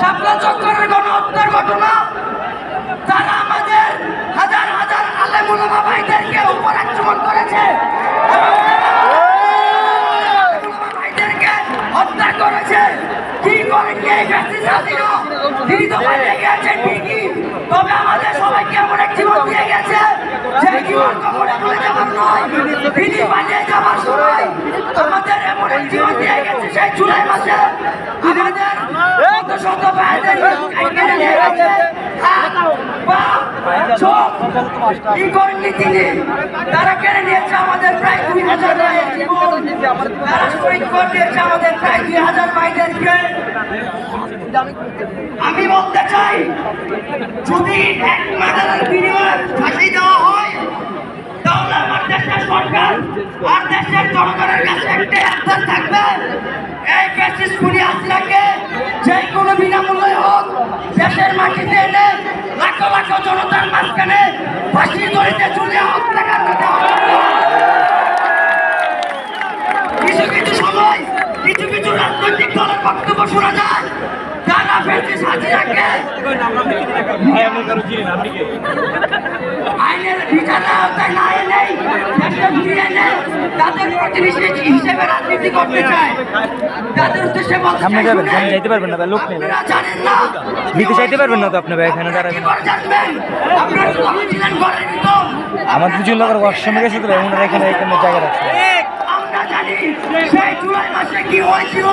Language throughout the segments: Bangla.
শাপলা চক্করের গণহত্যার ঘটনা, তারা আমাদের হাজার হাজার আলেম ওলামা ভাইদেরকে উপর আক্রমণ করেছে এবং ভাইদেরকে হত্যা করেছে। কি করেন কে তিনি তো পালিয়ে গেছেন ঠিকই, তবে আমাদের সবাইকে এমন এক জীবন দিয়ে গেছে যে জীবন কখনো ভুলে যাবার নয়। তিনি পালিয়ে যাবার সময় আমাদের এমন এক জীবন দিয়ে গেছে সেই জুলাই মাসে আমাদের শত শত ভাইদের কেড়ে নিয়ে গেছে। কি করেননি তিনি, তারা কেড়ে নিয়েছে আমাদের প্রায় 2000 ভাইয়ের জীবন, তারা শহীদ করে দিয়েছে আমাদের প্রায় 2000 ভাইদেরকে। আমি বলতে চাই, যদি এক মার্ডারের বিনিময়ে ফাঁসি দেওয়া হয় তাহলে আমার দেশের সরকার আর দেশের জনগণের কাছে একটা আবদার থাকবে, এই ফ্যাসিস্ট খুনি হাসিনাকে যে কোনো বিনামূল্যে হোক দেশের মাটিতে এনে লাখো লাখো জনতার মাঝখানে ফাঁসির দড়িতে ঝুলিয়ে হত্যাকাণ্ড দেওয়া। কিছু কিছু সময় কিছু কিছু রাজনৈতিক দলের বক্তব্য শোনা যায়, তারা ফ্যাসিস্ট হাসিনাকে আইনের বিচার আওতায় না এনে দেশে ফিরিয়ে এনে তাদের প্রতিনিধি হিসেবে রাজনীতি করতে চায়। তাদের উদ্দেশ্যে বলতে চাই, যাইতে পারবেন না, লোক নেই, আপনারা জানেন না, দিতে চাইতে পারবেন না তো আপনি ভাই, এখানে দাঁড়াবেন। আপনারা তো ছিলেন ঘরের ভিতর, আমার দুজন লোকের ওয়াশরুমে গেছে তো ওনারা এখানে এখানে জায়গা রাখছে। আমরা জানি সেই জুলাই মাসে কি হয়েছিল,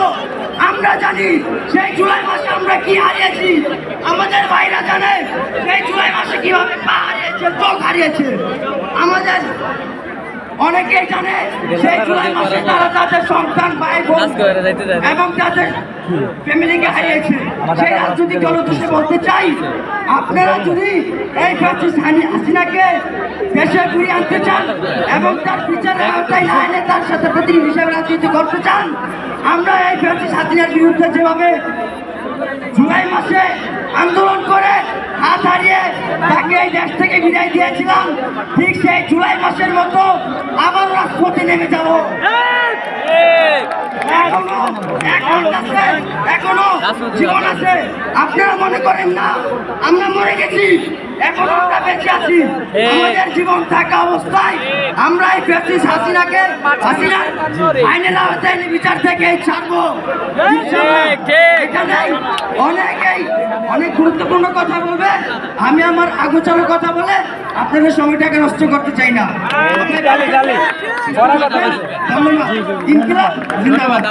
আমরা জানি সেই জুলাই মাসে আমরা কি হারিয়েছি, আমাদের ভাইরা জানে সেই জুলাই মাসে কিভাবে পা হারিয়েছে, চোখ হারিয়েছে। আমাদের অনেকেই জানে সেই জুলাই মাসে তারা তাদের সন্তান ভাই বোন এবং তাদের ফ্যামিলিকে হারিয়েছে। সেই রাজনৈতিক দল উদ্দেশ্যে বলতে চাই, আপনারা যদি এই ফ্যাসিস্ট হাসিনাকে দেশে ফিরিয়ে আনতে চান এবং তার বিচারের আওতায় না এনে তার সাথে প্রতিনিধি হিসেবে রাজনীতি করতে চান, আমরা এই ফ্যাসিস্ট হাসিনার বিরুদ্ধে যেভাবে জুলাই মাসে আন্দোলন করে হাত হারিয়ে তাকে এই দেশ থেকে বিদায় দিয়েছিলাম, ঠিক সেই জুলাই মাসের মতো আবার রাজপথে নেমে যাব। এখনো জীবন আছে, আপনারা মনে করেন না আমরা মরে গেছি, এখনো আমরা বেঁচে আছি। আমাদের জীবন থাকা অবস্থায় আমরা এই ফ্যাসিস্ট হাসিনাকে আইনের আওতায় বিচার থেকে ছাড়বো। এখানে অনেক গুরুত্বপূর্ণ কথা বলবে, আমি আমার আগোচলো কথা বলে আপনাদের সময়টাকে নষ্ট করতে চাই না। ধন্যবাদ। ইনকিলাব জিন্দাবাদ।